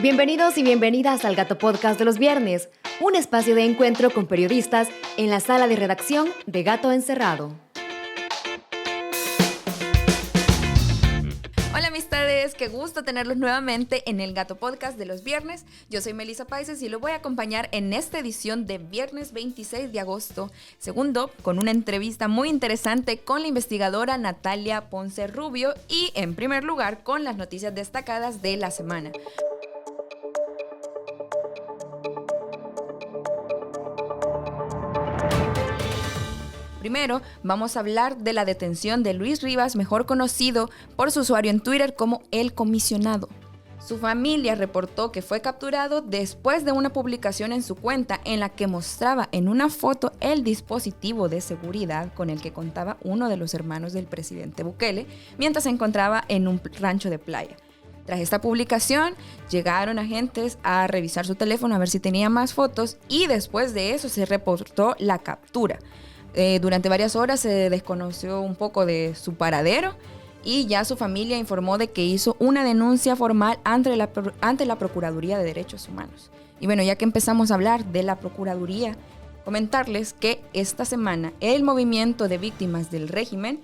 Bienvenidos y bienvenidas al Gato Podcast de los viernes, un espacio de encuentro con periodistas en la sala de redacción de Gato Encerrado. Hola amistades, qué gusto tenerlos nuevamente en el Gato Podcast de los viernes. Yo soy Melissa Paises y los voy a acompañar en esta edición de viernes 26 de agosto, segundo, con una entrevista muy interesante con la investigadora Natalia Ponce Rubio y en primer lugar con las noticias destacadas de la semana. Primero, vamos a hablar de la detención de Luis Rivas, mejor conocido por su usuario en Twitter como El Comisionado. Su familia reportó que fue capturado después de una publicación en su cuenta en la que mostraba en una foto el dispositivo de seguridad con el que contaba uno de los hermanos del presidente Bukele mientras se encontraba en un rancho de playa. Tras esta publicación, llegaron agentes a revisar su teléfono a ver si tenía más fotos y después de eso se reportó la captura. Durante varias horas se desconoció un poco de su paradero y ya su familia informó de que hizo una denuncia formal ante la Procuraduría de Derechos Humanos. Y bueno, ya que empezamos a hablar de la Procuraduría, comentarles que esta semana el movimiento de víctimas del régimen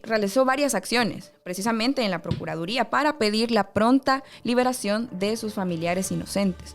realizó varias acciones, precisamente en la Procuraduría, para pedir la pronta liberación de sus familiares inocentes.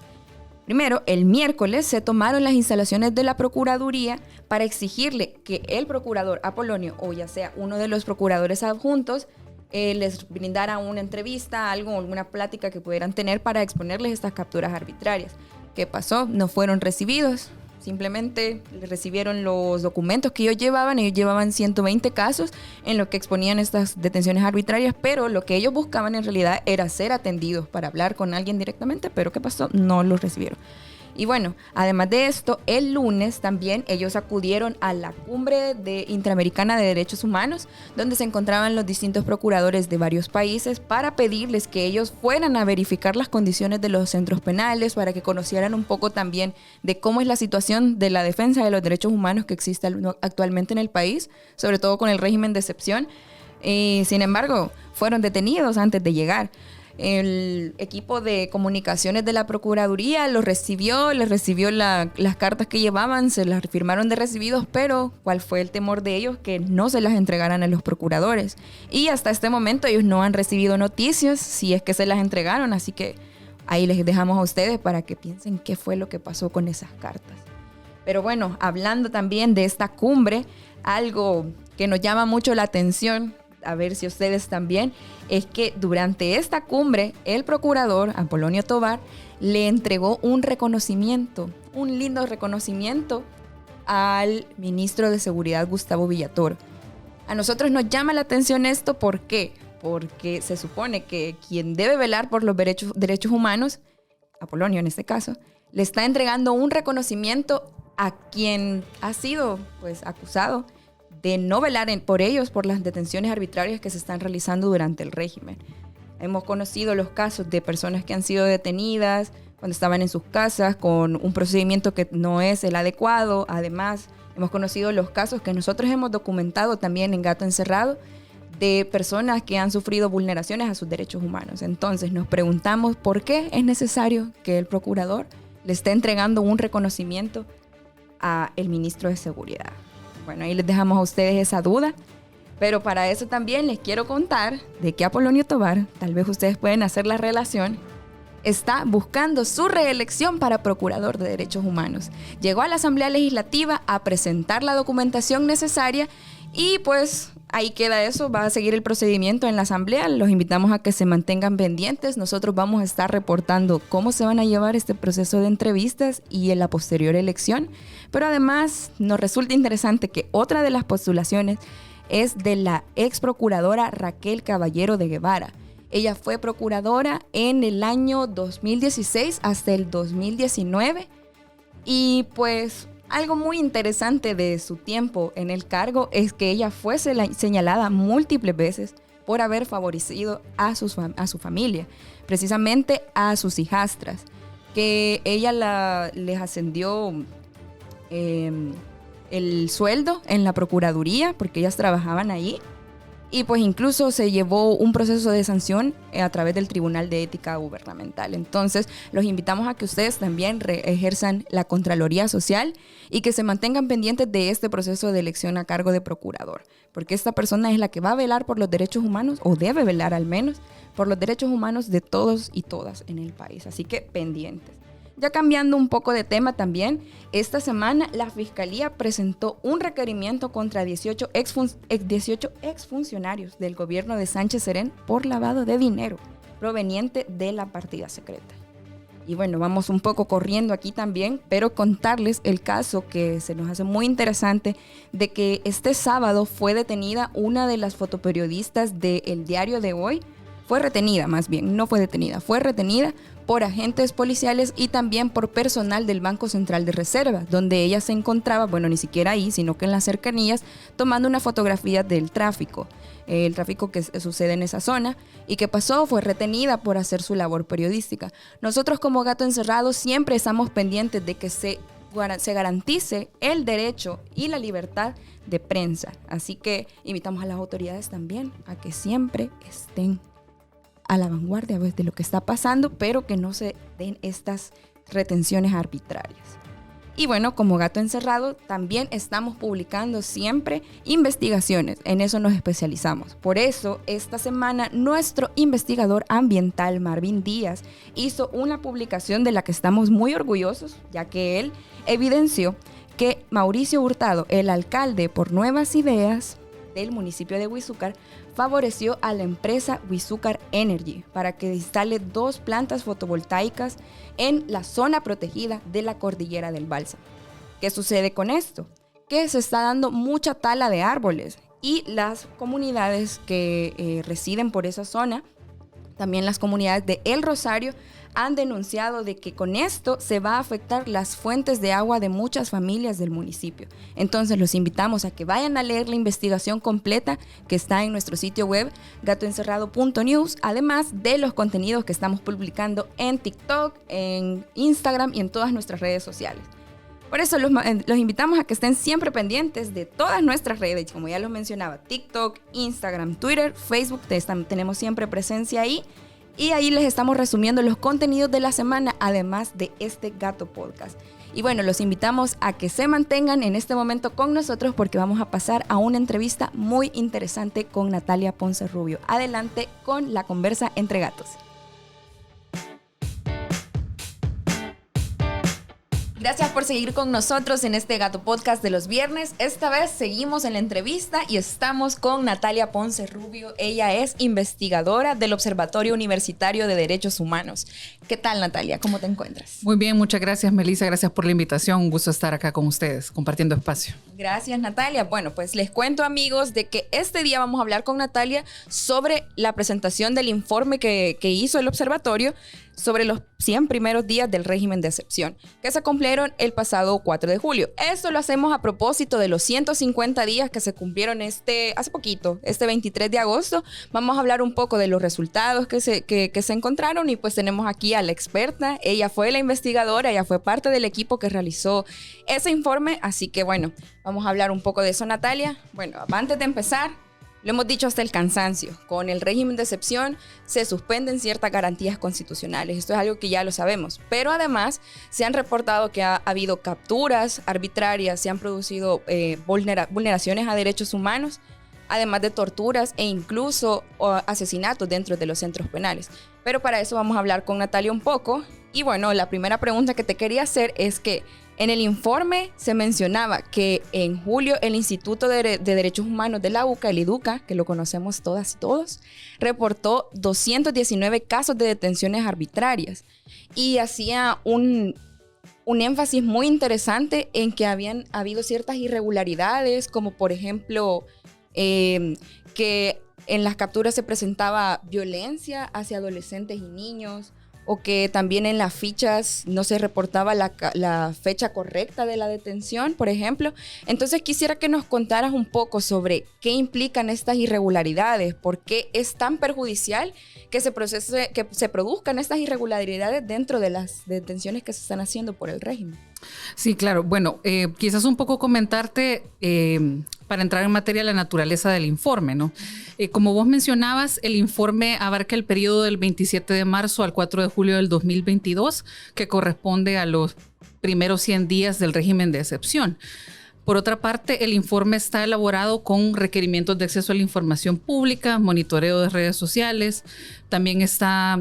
Primero, el miércoles se tomaron las instalaciones de la Procuraduría para exigirle que el procurador Apolonio, o ya sea uno de los procuradores adjuntos, les brindara una entrevista, alguna plática que pudieran tener para exponerles estas capturas arbitrarias. ¿Qué pasó? No fueron recibidos. Simplemente recibieron los documentos que ellos llevaban 120 casos en lo que exponían estas detenciones arbitrarias, pero lo que ellos buscaban en realidad era ser atendidos para hablar con alguien directamente, pero ¿qué pasó? No los recibieron. Y bueno, además de esto, el lunes también ellos acudieron a la Cumbre Interamericana de Derechos Humanos, donde se encontraban los distintos procuradores de varios países para pedirles que ellos fueran a verificar las condiciones de los centros penales, para que conocieran un poco también de cómo es la situación de la defensa de los derechos humanos que existe actualmente en el país, sobre todo con el régimen de excepción. Sin embargo, fueron detenidos antes de llegar. El equipo de comunicaciones de la Procuraduría les recibió las cartas que llevaban, se las firmaron de recibidos, pero ¿cuál fue el temor de ellos? Que no se las entregaran a los procuradores. Y hasta este momento ellos no han recibido noticias si es que se las entregaron, así que ahí les dejamos a ustedes para que piensen qué fue lo que pasó con esas cartas. Pero bueno, hablando también de esta cumbre, algo que nos llama mucho la atención, a ver si ustedes también, es que durante esta cumbre el procurador Apolonio Tovar le entregó un lindo reconocimiento al ministro de Seguridad Gustavo Villatoro. A nosotros nos llama la atención esto, ¿por qué? Porque se supone que quien debe velar por los derechos humanos, Apolonio en este caso, le está entregando un reconocimiento a quien ha sido acusado de no velar por ellos por las detenciones arbitrarias que se están realizando durante el régimen. Hemos conocido los casos de personas que han sido detenidas cuando estaban en sus casas con un procedimiento que no es el adecuado. Además, hemos conocido los casos que nosotros hemos documentado también en Gato Encerrado de personas que han sufrido vulneraciones a sus derechos humanos. Entonces nos preguntamos por qué es necesario que el procurador le esté entregando un reconocimiento al ministro de Seguridad. Bueno, ahí les dejamos a ustedes esa duda, pero para eso también les quiero contar de que Apolonio Tovar, tal vez ustedes pueden hacer la relación, está buscando su reelección para Procurador de Derechos Humanos. Llegó a la Asamblea Legislativa a presentar la documentación necesaria y pues ahí queda eso, va a seguir el procedimiento en la Asamblea. Los invitamos a que se mantengan pendientes. Nosotros vamos a estar reportando cómo se van a llevar este proceso de entrevistas y en la posterior elección. Pero además nos resulta interesante que otra de las postulaciones es de la ex procuradora Raquel Caballero de Guevara. Ella fue procuradora en el año 2016 hasta el 2019 y pues algo muy interesante de su tiempo en el cargo es que ella fue señalada múltiples veces por haber favorecido a su familia, precisamente a sus hijastras, que ella les ascendió el sueldo en la Procuraduría porque ellas trabajaban ahí y pues incluso se llevó un proceso de sanción a través del Tribunal de Ética Gubernamental. Entonces, los invitamos a que ustedes también ejerzan la Contraloría Social y que se mantengan pendientes de este proceso de elección a cargo de procurador, porque esta persona es la que va a velar por los derechos humanos, o debe velar al menos, por los derechos humanos de todos y todas en el país. Así que pendientes. Ya cambiando un poco de tema también, esta semana la Fiscalía presentó un requerimiento contra 18 exfuncionarios del gobierno de Sánchez Serén por lavado de dinero proveniente de la partida secreta. Y bueno, vamos un poco corriendo aquí también, pero contarles el caso que se nos hace muy interesante de que este sábado fue detenida una de las fotoperiodistas del Diario de Hoy. Fue retenida por agentes policiales y también por personal del Banco Central de Reserva, donde ella se encontraba, bueno, ni siquiera ahí, sino que en las cercanías, tomando una fotografía del tráfico. El tráfico que sucede en esa zona y que pasó, fue retenida por hacer su labor periodística. Nosotros como Gato Encerrado siempre estamos pendientes de que se garantice el derecho y la libertad de prensa. Así que invitamos a las autoridades también a que siempre estén a la vanguardia de lo que está pasando, pero que no se den estas retenciones arbitrarias. Y bueno, como Gato Encerrado, también estamos publicando siempre investigaciones. En eso nos especializamos. Por eso, esta semana, nuestro investigador ambiental, Marvin Díaz, hizo una publicación de la que estamos muy orgullosos, ya que él evidenció que Mauricio Hurtado, el alcalde por Nuevas Ideas del municipio de Huizúcar, favoreció a la empresa Huizúcar Energy para que instale 2 plantas fotovoltaicas en la zona protegida de la cordillera del Bálsamo. ¿Qué sucede con esto? Que se está dando mucha tala de árboles y las comunidades que residen por esa zona, también las comunidades de El Rosario, han denunciado de que con esto se va a afectar las fuentes de agua de muchas familias del municipio. Entonces los invitamos a que vayan a leer la investigación completa que está en nuestro sitio web gatoencerrado.news, además de los contenidos que estamos publicando en TikTok, en Instagram y en todas nuestras redes sociales. Por eso los invitamos a que estén siempre pendientes de todas nuestras redes, como ya los mencionaba, TikTok, Instagram, Twitter, Facebook, tenemos siempre presencia ahí. Y ahí les estamos resumiendo los contenidos de la semana, además de este Gato Podcast. Y bueno, los invitamos a que se mantengan en este momento con nosotros porque vamos a pasar a una entrevista muy interesante con Natalia Ponce Rubio. Adelante con la conversa entre gatos. Gracias por seguir con nosotros en este Gato Podcast de los viernes. Esta vez seguimos en la entrevista y estamos con Natalia Ponce Rubio. Ella es investigadora del Observatorio Universitario de Derechos Humanos. ¿Qué tal, Natalia? ¿Cómo te encuentras? Muy bien, muchas gracias, Melissa. Gracias por la invitación. Un gusto estar acá con ustedes, compartiendo espacio. Gracias, Natalia. Bueno, pues les cuento, amigos, de que este día vamos a hablar con Natalia sobre la presentación del informe que hizo el observatorio sobre los 100 primeros días del régimen de excepción, que se cumplieron el pasado 4 de julio. Esto lo hacemos a propósito de los 150 días que se cumplieron hace poquito, este 23 de agosto. Vamos a hablar un poco de los resultados que se encontraron y pues tenemos aquí a la experta. Ella fue la investigadora, ella fue parte del equipo que realizó ese informe, así que bueno, vamos a hablar un poco de eso, Natalia. Bueno, antes de empezar, lo hemos dicho hasta el cansancio, con el régimen de excepción se suspenden ciertas garantías constitucionales. Esto es algo que ya lo sabemos, pero además se han reportado que ha habido capturas arbitrarias, se han producido vulneraciones a derechos humanos, además de torturas e incluso asesinatos dentro de los centros penales. Pero para eso vamos a hablar con Natalia un poco. Y bueno, la primera pregunta que te quería hacer es que en el informe se mencionaba que en julio el Instituto de Derechos Humanos de la UCA, el IDUCA, que lo conocemos todas y todos, reportó 219 casos de detenciones arbitrarias y hacía un énfasis muy interesante en que habían habido ciertas irregularidades, como por ejemplo que en las capturas se presentaba violencia hacia adolescentes y niños, o que también en las fichas no se reportaba la fecha correcta de la detención, por ejemplo. Entonces quisiera que nos contaras un poco sobre qué implican estas irregularidades, por qué es tan perjudicial que se produzcan estas irregularidades dentro de las detenciones que se están haciendo por el régimen. Sí, claro. Bueno, quizás un poco comentarte para entrar en materia la naturaleza del informe, ¿no? Como vos mencionabas, el informe abarca el periodo del 27 de marzo al 4 de julio del 2022, que corresponde a los primeros 100 días del régimen de excepción. Por otra parte, el informe está elaborado con requerimientos de acceso a la información pública, monitoreo de redes sociales, también está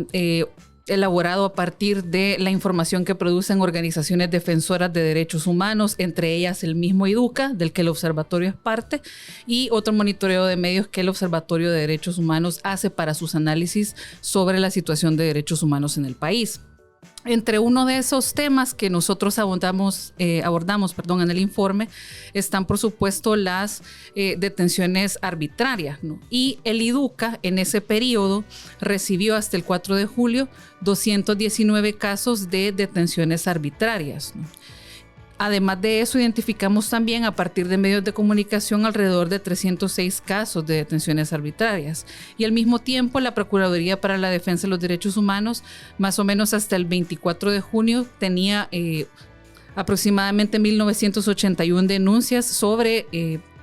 elaborado a partir de la información que producen organizaciones defensoras de derechos humanos, entre ellas el mismo IDUCA, del que el observatorio es parte, y otro monitoreo de medios que el Observatorio de Derechos Humanos hace para sus análisis sobre la situación de derechos humanos en el país. Entre uno de esos temas que nosotros abordamos en el informe están, por supuesto, las detenciones arbitrarias, ¿no? Y el IDUCA en ese periodo recibió hasta el 4 de julio 219 casos de detenciones arbitrarias, ¿no? Además de eso, identificamos también a partir de medios de comunicación alrededor de 306 casos de detenciones arbitrarias. Y al mismo tiempo, la Procuraduría para la Defensa de los Derechos Humanos, más o menos hasta el 24 de junio, tenía aproximadamente 1.981 denuncias sobre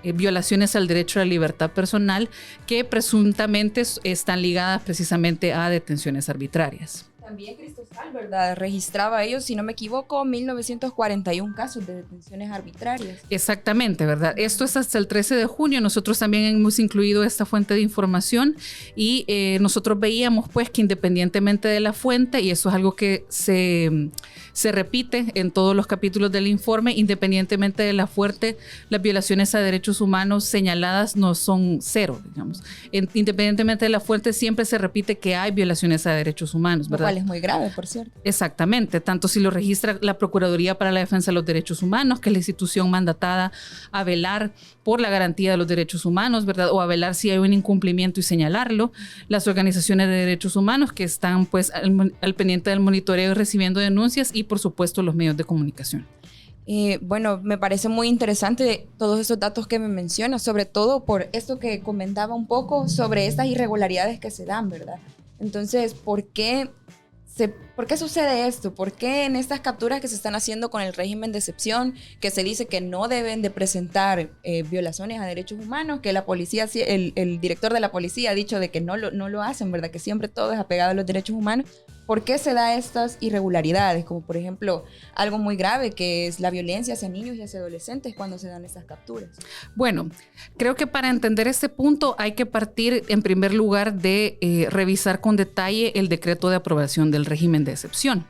violaciones al derecho a la libertad personal que presuntamente están ligadas precisamente a detenciones arbitrarias. También Cristosal, ¿verdad? Registraba ellos, si no me equivoco, 1941 casos de detenciones arbitrarias. Exactamente, ¿verdad? Esto es hasta el 13 de junio. Nosotros también hemos incluido esta fuente de información y nosotros veíamos pues que independientemente de la fuente, y eso es algo que se repite en todos los capítulos del informe, independientemente de la fuente, las violaciones a derechos humanos señaladas no son cero, digamos. Independientemente de la fuente, siempre se repite que hay violaciones a derechos humanos, ¿verdad? Lo cual es muy grave, por cierto. Exactamente, tanto si lo registra la Procuraduría para la Defensa de los Derechos Humanos, que es la institución mandatada a velar por la garantía de los derechos humanos, ¿verdad? O a velar si hay un incumplimiento y señalarlo. Las organizaciones de derechos humanos que están pues al pendiente del monitoreo y recibiendo denuncias, y por supuesto los medios de comunicación. Bueno, me parece muy interesante todos esos datos que me mencionas, sobre todo por esto que comentaba un poco sobre estas irregularidades que se dan, ¿verdad? Entonces, ¿por qué sucede esto? ¿Por qué en estas capturas que se están haciendo con el régimen de excepción, que se dice que no deben de presentar violaciones a derechos humanos, que la policía, el director de la policía ha dicho de que no lo hacen, ¿verdad? Que siempre todo es apegado a los derechos humanos. ¿Por qué se da estas irregularidades? Como por ejemplo, algo muy grave que es la violencia hacia niños y hacia adolescentes cuando se dan estas capturas. Bueno, creo que para entender este punto hay que partir en primer lugar de revisar con detalle el decreto de aprobación del régimen de excepción.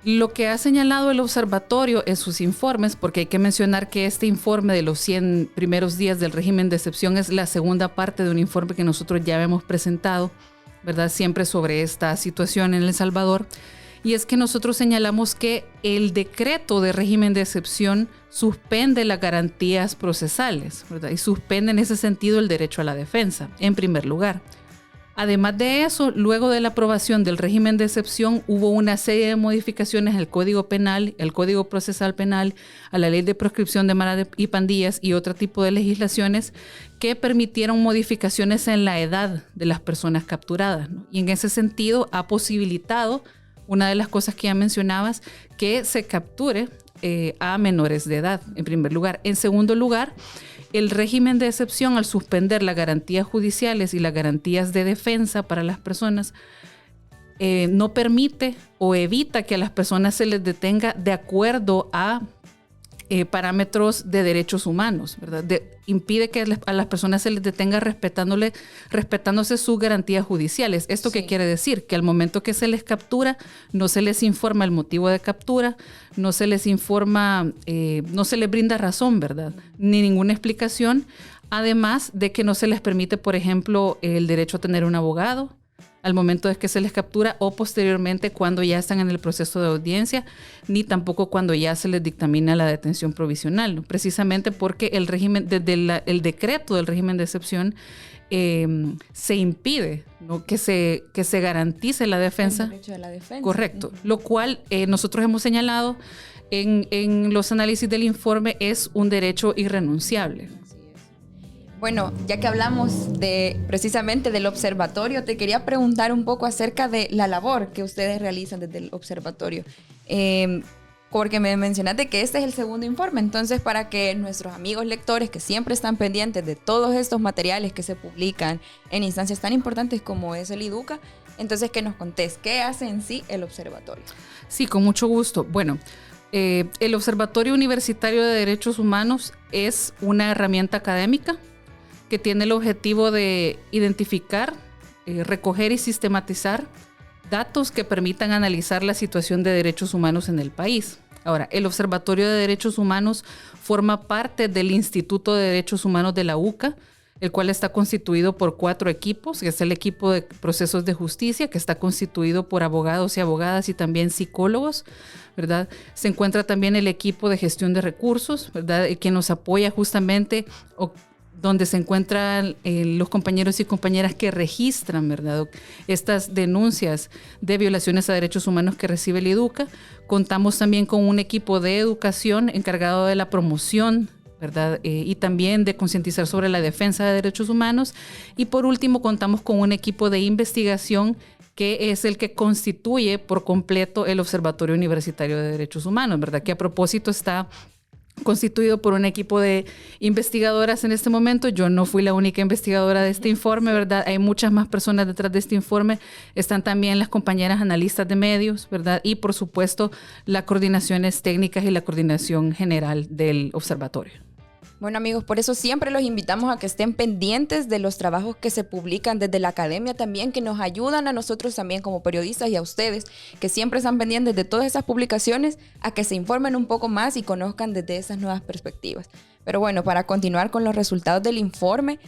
Lo que ha señalado el observatorio en sus informes, porque hay que mencionar que este informe de los 100 primeros días del régimen de excepción es la segunda parte de un informe que nosotros ya hemos presentado, ¿verdad? Siempre sobre esta situación en El Salvador. Y es que nosotros señalamos que el decreto de régimen de excepción suspende las garantías procesales, ¿verdad? Y suspende en ese sentido el derecho a la defensa, en primer lugar. Además de eso, luego de la aprobación del régimen de excepción, hubo una serie de modificaciones al Código Penal, el Código Procesal Penal, a la Ley de Proscripción de Maras y Pandillas y otro tipo de legislaciones que permitieron modificaciones en la edad de las personas capturadas, ¿no? Y en ese sentido ha posibilitado, una de las cosas que ya mencionabas, que se capture a menores de edad, en primer lugar. En segundo lugar, el régimen de excepción, al suspender las garantías judiciales y las garantías de defensa para las personas, no permite o evita que a las personas se les detenga de acuerdo a parámetros de derechos humanos, ¿verdad? Impide que a las personas se les detenga respetándose sus garantías judiciales. ¿Esto sí qué quiere decir? Que al momento que se les captura, no se les informa el motivo de captura, no se les informa, no se les brinda razón, ¿verdad? Ni ninguna explicación. Además de que no se les permite, por ejemplo, el derecho a tener un abogado al momento de que se les captura o posteriormente cuando ya están en el proceso de audiencia, ni tampoco cuando ya se les dictamina la detención provisional, ¿no? Precisamente porque el régimen, desde el decreto del régimen de excepción, se impide, ¿no? que se garantice la defensa. El derecho de la defensa. Correcto. Lo cual nosotros hemos señalado en los análisis del informe es un derecho irrenunciable. Bueno, ya que hablamos precisamente del observatorio, te quería preguntar un poco acerca de la labor que ustedes realizan desde el observatorio. porque me mencionaste que este es el segundo informe. Entonces, para que nuestros amigos lectores que siempre están pendientes de todos estos materiales que se publican en instancias tan importantes como es el IDUCA, entonces que nos contés qué hace en sí el observatorio. Sí, con mucho gusto. Bueno, el Observatorio Universitario de Derechos Humanos es una herramienta académica que tiene el objetivo de identificar, recoger y sistematizar datos que permitan analizar la situación de derechos humanos en el país. Ahora, el Observatorio de Derechos Humanos forma parte del Instituto de Derechos Humanos de la UCA, el cual está constituido por 4 equipos, que es el equipo de procesos de justicia, que está constituido por abogados y abogadas y también psicólogos, ¿verdad? Se encuentra también el equipo de gestión de recursos, ¿verdad? Que nos apoya justamente, donde se encuentran los compañeros y compañeras que registran, ¿verdad?, estas denuncias de violaciones a derechos humanos que recibe el IDUCA. Contamos también con un equipo de educación encargado de la promoción, ¿verdad?, y también de concientizar sobre la defensa de derechos humanos. Y por último, contamos con un equipo de investigación que es el que constituye por completo el Observatorio Universitario de Derechos Humanos, ¿verdad?, que a propósito está constituido por un equipo de investigadoras en este momento. Yo no fui la única investigadora de este informe, ¿verdad? Hay muchas más personas detrás de este informe. Están también las compañeras analistas de medios, ¿verdad? Y por supuesto, las coordinaciones técnicas y la coordinación general del observatorio. Bueno, amigos, por eso siempre los invitamos a que estén pendientes de los trabajos que se publican desde la academia también, que nos ayudan a nosotros también como periodistas y a ustedes, que siempre están pendientes de todas esas publicaciones, a que se informen un poco más y conozcan desde esas nuevas perspectivas. Pero bueno, para continuar con los resultados del informe,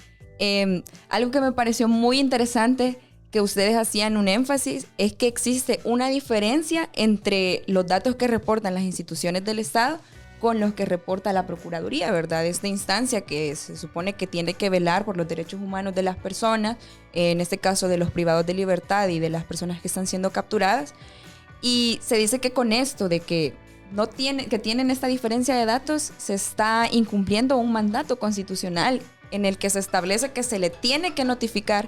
algo que me pareció muy interesante que ustedes hacían un énfasis es que existe una diferencia entre los datos que reportan las instituciones del Estado con los que reporta la Procuraduría, ¿verdad? Esta instancia que se supone que tiene que velar por los derechos humanos de las personas, en este caso de los privados de libertad y de las personas que están siendo capturadas. Y se dice que con esto de que tienen esta diferencia de datos, se está incumpliendo un mandato constitucional en el que se establece que se le tiene que notificar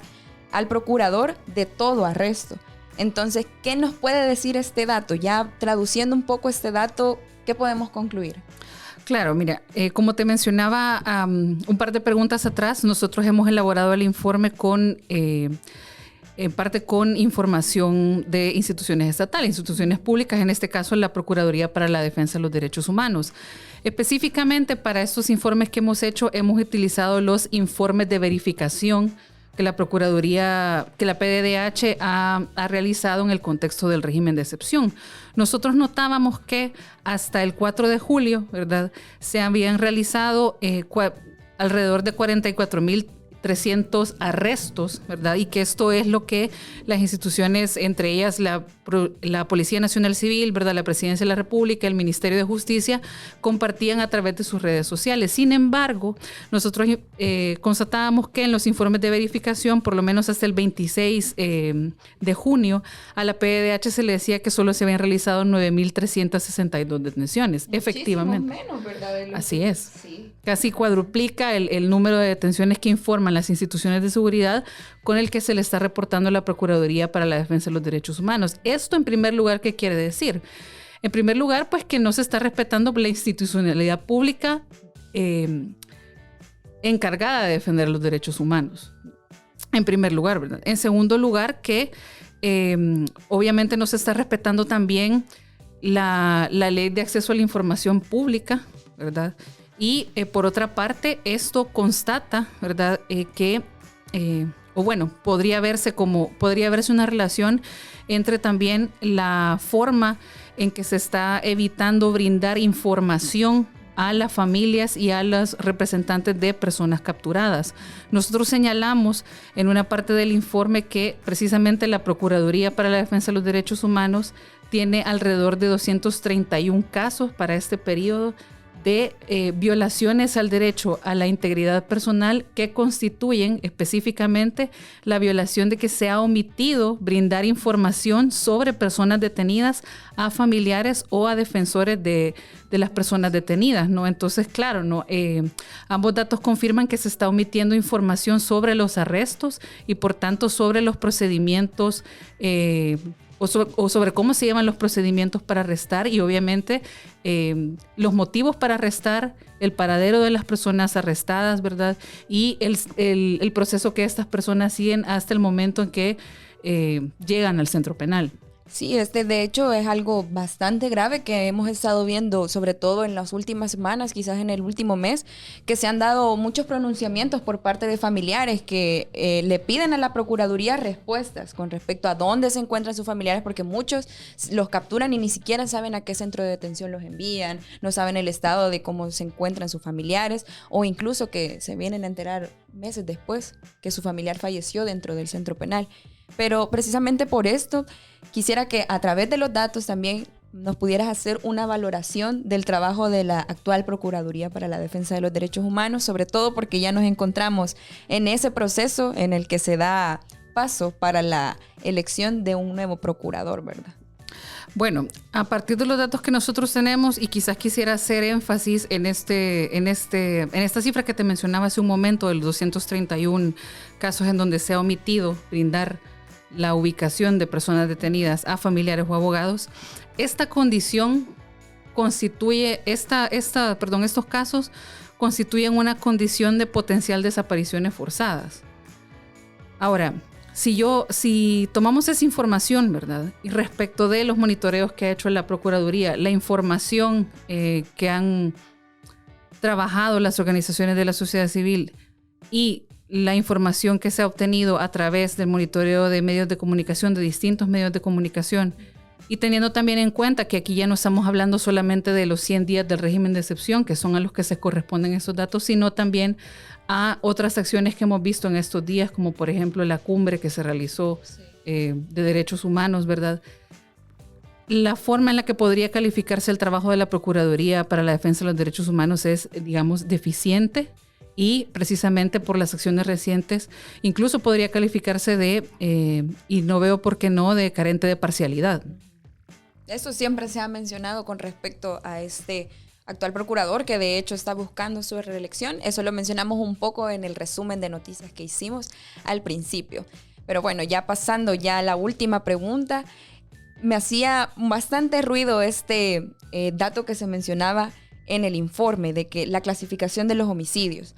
al procurador de todo arresto. Entonces, ¿qué nos puede decir este dato? Ya traduciendo un poco este dato, ¿qué podemos concluir? Claro, mira, como te mencionaba un par de preguntas atrás, nosotros hemos elaborado el informe en parte con información de instituciones estatales, instituciones públicas, en este caso la Procuraduría para la Defensa de los Derechos Humanos. Específicamente para estos informes que hemos hecho, hemos utilizado los informes de verificación que la Procuraduría, que la PDDH ha realizado en el contexto del régimen de excepción. Nosotros notábamos que hasta el 4 de julio, ¿verdad?, se habían realizado alrededor de 44.300 arrestos, ¿verdad? Y que esto es lo que las instituciones, entre ellas la Policía Nacional Civil, ¿verdad?, la Presidencia de la República, el Ministerio de Justicia, compartían a través de sus redes sociales. Sin embargo, nosotros constatábamos que en los informes de verificación, por lo menos hasta el 26 de junio, a la PDDH se le decía que solo se habían realizado 9.362 detenciones. Muchísimo efectivamente. Menos, ¿verdad? Así es. Sí. Casi cuadruplica el número de detenciones que informan las instituciones de seguridad con el que se le está reportando a la Procuraduría para la Defensa de los Derechos Humanos. Esto, en primer lugar, ¿qué quiere decir? En primer lugar, pues que no se está respetando la institucionalidad pública encargada de defender los derechos humanos. En primer lugar, ¿verdad? En segundo lugar, que obviamente no se está respetando también la ley de acceso a la información pública, ¿verdad? Y por otra parte, esto constata, ¿verdad?, podría verse una relación entre también la forma en que se está evitando brindar información a las familias y a los representantes de personas capturadas. Nosotros señalamos en una parte del informe que precisamente la Procuraduría para la Defensa de los Derechos Humanos tiene alrededor de 231 casos para este periodo de violaciones al derecho a la integridad personal que constituyen específicamente la violación de que se ha omitido brindar información sobre personas detenidas a familiares o a defensores de las personas detenidas, ¿no? Entonces, claro, ¿no? Ambos datos confirman que se está omitiendo información sobre los arrestos y, por tanto, sobre los procedimientos o sobre cómo se llevan los procedimientos para arrestar y obviamente los motivos para arrestar, el paradero de las personas arrestadas, ¿verdad? Y el proceso que estas personas siguen hasta el momento en que llegan al centro penal. Sí, de hecho es algo bastante grave que hemos estado viendo, sobre todo en las últimas semanas, quizás en el último mes, que se han dado muchos pronunciamientos por parte de familiares que le piden a la Procuraduría respuestas con respecto a dónde se encuentran sus familiares, porque muchos los capturan y ni siquiera saben a qué centro de detención los envían, no saben el estado de cómo se encuentran sus familiares, o incluso que se vienen a enterar meses después que su familiar falleció dentro del centro penal. Pero precisamente por esto quisiera que a través de los datos también nos pudieras hacer una valoración del trabajo de la actual Procuraduría para la Defensa de los Derechos Humanos, sobre todo porque ya nos encontramos en ese proceso en el que se da paso para la elección de un nuevo procurador, ¿verdad? Bueno, a partir de los datos que nosotros tenemos, y quizás quisiera hacer énfasis en esta cifra que te mencionaba hace un momento, de los 231 casos en donde se ha omitido brindar la ubicación de personas detenidas a familiares o abogados, esta condición constituye, estos casos constituyen una condición de potencial desapariciones forzadas. Ahora, si tomamos esa información, ¿verdad? Y respecto de los monitoreos que ha hecho la Procuraduría, la información que han trabajado las organizaciones de la sociedad civil y la información que se ha obtenido a través del monitoreo de medios de comunicación, de distintos medios de comunicación, y teniendo también en cuenta que aquí ya no estamos hablando solamente de los 100 días del régimen de excepción, que son a los que se corresponden esos datos, sino también a otras acciones que hemos visto en estos días, como por ejemplo la cumbre que se realizó de derechos humanos, ¿verdad? La forma en la que podría calificarse el trabajo de la Procuraduría para la Defensa de los Derechos Humanos es, digamos, deficiente, y precisamente por las acciones recientes incluso podría calificarse de, y no veo por qué no, de carente de parcialidad. Eso siempre se ha mencionado con respecto a este actual procurador, que de hecho está buscando su reelección. Eso lo mencionamos un poco en el resumen de noticias que hicimos al principio. Pero bueno, ya pasando ya a la última pregunta, me hacía bastante ruido este dato que se mencionaba en el informe de que la clasificación de los homicidios.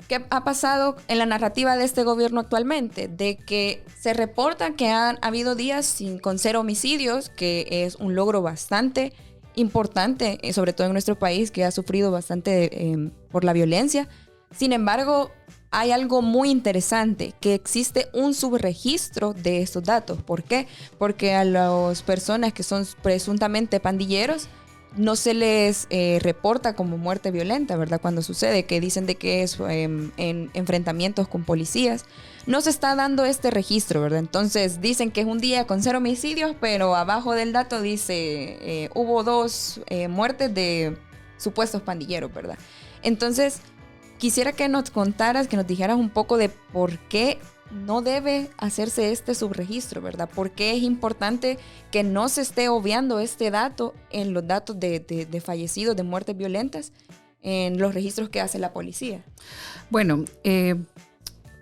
¿Qué ha pasado en la narrativa de este gobierno actualmente? De que se reporta que han habido días con 0 homicidios, que es un logro bastante importante, sobre todo en nuestro país, que ha sufrido bastante por la violencia. Sin embargo, hay algo muy interesante, que existe un subregistro de estos datos. ¿Por qué? Porque a las personas que son presuntamente pandilleros no se les reporta como muerte violenta, ¿verdad? Cuando sucede, que dicen de que es en enfrentamientos con policías, no se está dando este registro, ¿verdad? Entonces dicen que es un día con 0 homicidios, pero abajo del dato dice hubo 2 muertes de supuestos pandilleros, ¿verdad? Entonces quisiera que nos contaras, que nos dijeras un poco de por qué no debe hacerse este subregistro, ¿verdad? ¿Por qué es importante que no se esté obviando este dato en los datos de fallecidos, de muertes violentas, en los registros que hace la policía? Bueno,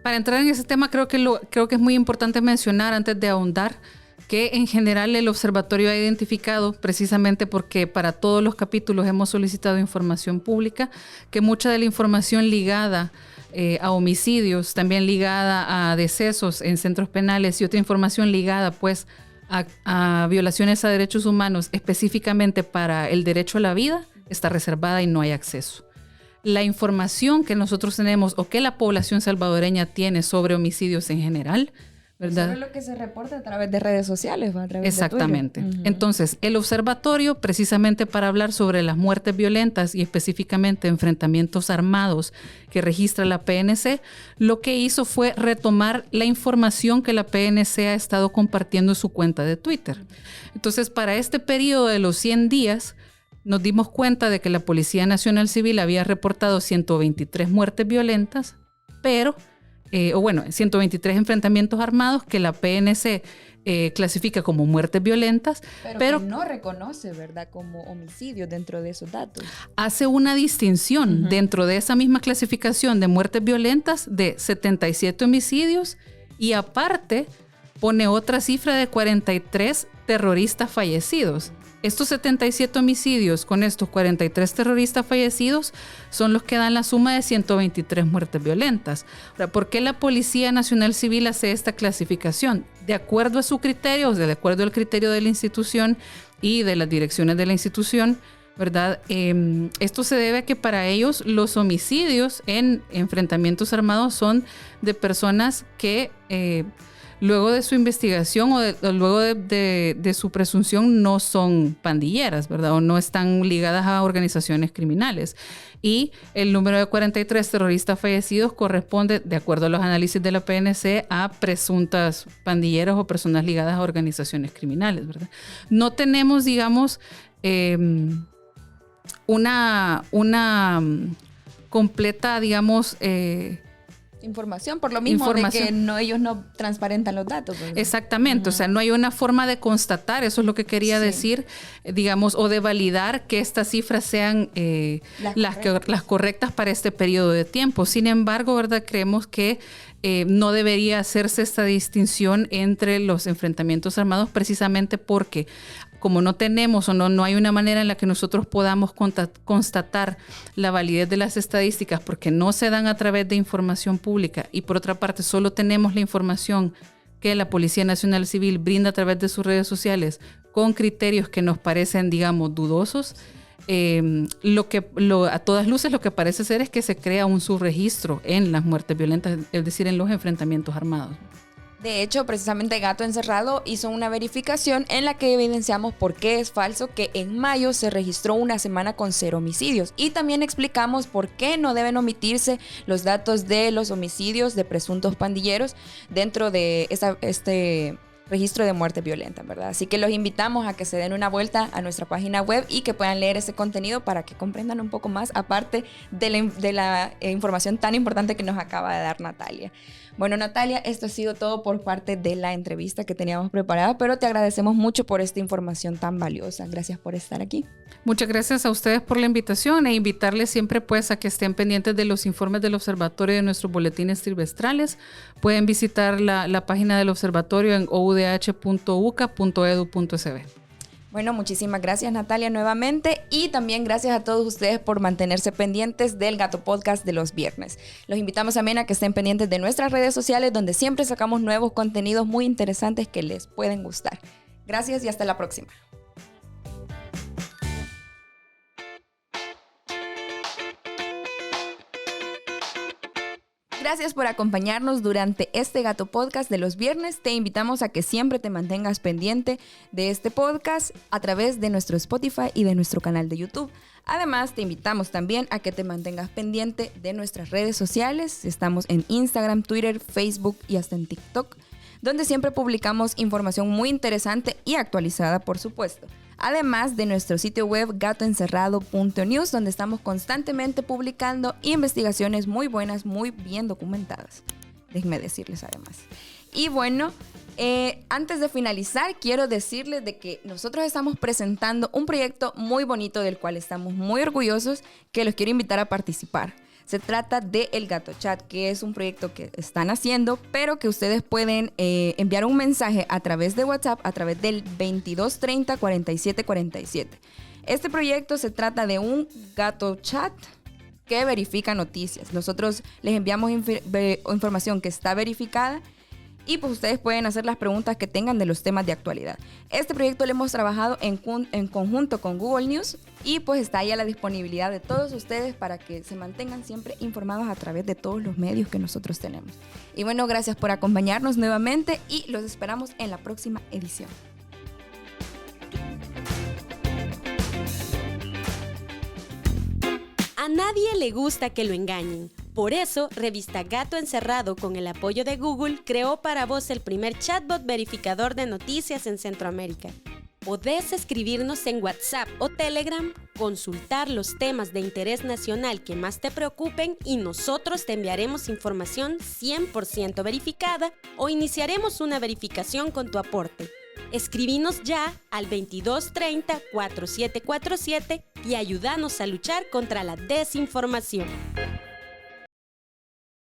para entrar en ese tema creo que es muy importante mencionar, antes de ahondar, que en general el observatorio ha identificado, precisamente porque para todos los capítulos hemos solicitado información pública, que mucha de la información ligada a homicidios, también ligada a decesos en centros penales y otra información ligada pues a violaciones a derechos humanos, específicamente para el derecho a la vida, está reservada y no hay acceso. La información que nosotros tenemos o que la población salvadoreña tiene sobre homicidios en general, ¿verdad? Solo lo que se reporta a través de redes sociales, a través Exactamente. de Twitter. Entonces, el observatorio, precisamente para hablar sobre las muertes violentas y específicamente enfrentamientos armados que registra la PNC, lo que hizo fue retomar la información que la PNC ha estado compartiendo en su cuenta de Twitter. Entonces, para este periodo de los 100 días, nos dimos cuenta de que la Policía Nacional Civil había reportado 123 muertes violentas, pero 123 enfrentamientos armados que la PNC clasifica como muertes violentas, pero que no reconoce, ¿verdad?, como homicidios dentro de esos datos. Hace una distinción dentro de esa misma clasificación de muertes violentas de 77 homicidios y aparte pone otra cifra de 43 terroristas fallecidos. Estos 77 homicidios con estos 43 terroristas fallecidos son los que dan la suma de 123 muertes violentas. Ahora, ¿por qué la Policía Nacional Civil hace esta clasificación? De acuerdo a su criterio, o sea, de acuerdo al criterio de la institución y de las direcciones de la institución, ¿verdad? Esto se debe a que para ellos los homicidios en enfrentamientos armados son de personas que luego de su investigación o luego de su presunción no son pandilleras, ¿verdad? O no están ligadas a organizaciones criminales. Y el número de 43 terroristas fallecidos corresponde, de acuerdo a los análisis de la PNC, a presuntas pandilleras o personas ligadas a organizaciones criminales, ¿verdad? No tenemos, digamos, una completa, digamos, información, por lo mismo de que ellos no transparentan los datos, ¿verdad? Exactamente, o sea, no hay una forma de constatar, eso es lo que quería decir, digamos, o de validar que estas cifras sean las correctas para este periodo de tiempo. Sin embargo, ¿verdad? Creemos que no debería hacerse esta distinción entre los enfrentamientos armados precisamente porque como no tenemos o no hay una manera en la que nosotros podamos constatar la validez de las estadísticas porque no se dan a través de información pública y por otra parte solo tenemos la información que la Policía Nacional Civil brinda a través de sus redes sociales con criterios que nos parecen, digamos, dudosos, a todas luces lo que parece ser es que se crea un subregistro en las muertes violentas, es decir, en los enfrentamientos armados. De hecho, precisamente Gato Encerrado hizo una verificación en la que evidenciamos por qué es falso que en mayo se registró una semana con 0 homicidios. Y también explicamos por qué no deben omitirse los datos de los homicidios de presuntos pandilleros dentro de este registro de muerte violenta, ¿verdad? Así que los invitamos a que se den una vuelta a nuestra página web y que puedan leer ese contenido para que comprendan un poco más, aparte de la información tan importante que nos acaba de dar Natalia. Bueno, Natalia, esto ha sido todo por parte de la entrevista que teníamos preparada, pero te agradecemos mucho por esta información tan valiosa. Gracias por estar aquí. Muchas gracias a ustedes por la invitación e invitarles siempre pues a que estén pendientes de los informes del observatorio de nuestros boletines trimestrales. Pueden visitar la página del observatorio en oudh.uca.edu.sb. Bueno, muchísimas gracias Natalia nuevamente y también gracias a todos ustedes por mantenerse pendientes del Gato Podcast de los viernes. Los invitamos también a que estén pendientes de nuestras redes sociales donde siempre sacamos nuevos contenidos muy interesantes que les pueden gustar. Gracias y hasta la próxima. Gracias por acompañarnos durante este Gato Podcast de los viernes. Te invitamos a que siempre te mantengas pendiente de este podcast a través de nuestro Spotify y de nuestro canal de YouTube. Además, te invitamos también a que te mantengas pendiente de nuestras redes sociales. Estamos en Instagram, Twitter, Facebook y hasta en TikTok, donde siempre publicamos información muy interesante y actualizada, por supuesto. Además de nuestro sitio web gatoencerrado.news, donde estamos constantemente publicando investigaciones muy buenas, muy bien documentadas. Déjenme decirles además. Y bueno, antes de finalizar, quiero decirles de que nosotros estamos presentando un proyecto muy bonito del cual estamos muy orgullosos, que los quiero invitar a participar. Se trata de El Gato Chat, que es un proyecto que están haciendo, pero que ustedes pueden enviar un mensaje a través de WhatsApp, a través del 2230 47 47. Este proyecto se trata de un Gato Chat que verifica noticias. Nosotros les enviamos información que está verificada y pues ustedes pueden hacer las preguntas que tengan de los temas de actualidad. Este proyecto lo hemos trabajado en conjunto con Google News y pues está ahí a la disponibilidad de todos ustedes para que se mantengan siempre informados a través de todos los medios que nosotros tenemos. Y bueno, gracias por acompañarnos nuevamente y los esperamos en la próxima edición. A nadie le gusta que lo engañen. Por eso, Revista Gato Encerrado, con el apoyo de Google, creó para vos el primer chatbot verificador de noticias en Centroamérica. Podés escribirnos en WhatsApp o Telegram, consultar los temas de interés nacional que más te preocupen y nosotros te enviaremos información 100% verificada o iniciaremos una verificación con tu aporte. Escribinos ya al 2230 4747 y ayúdanos a luchar contra la desinformación.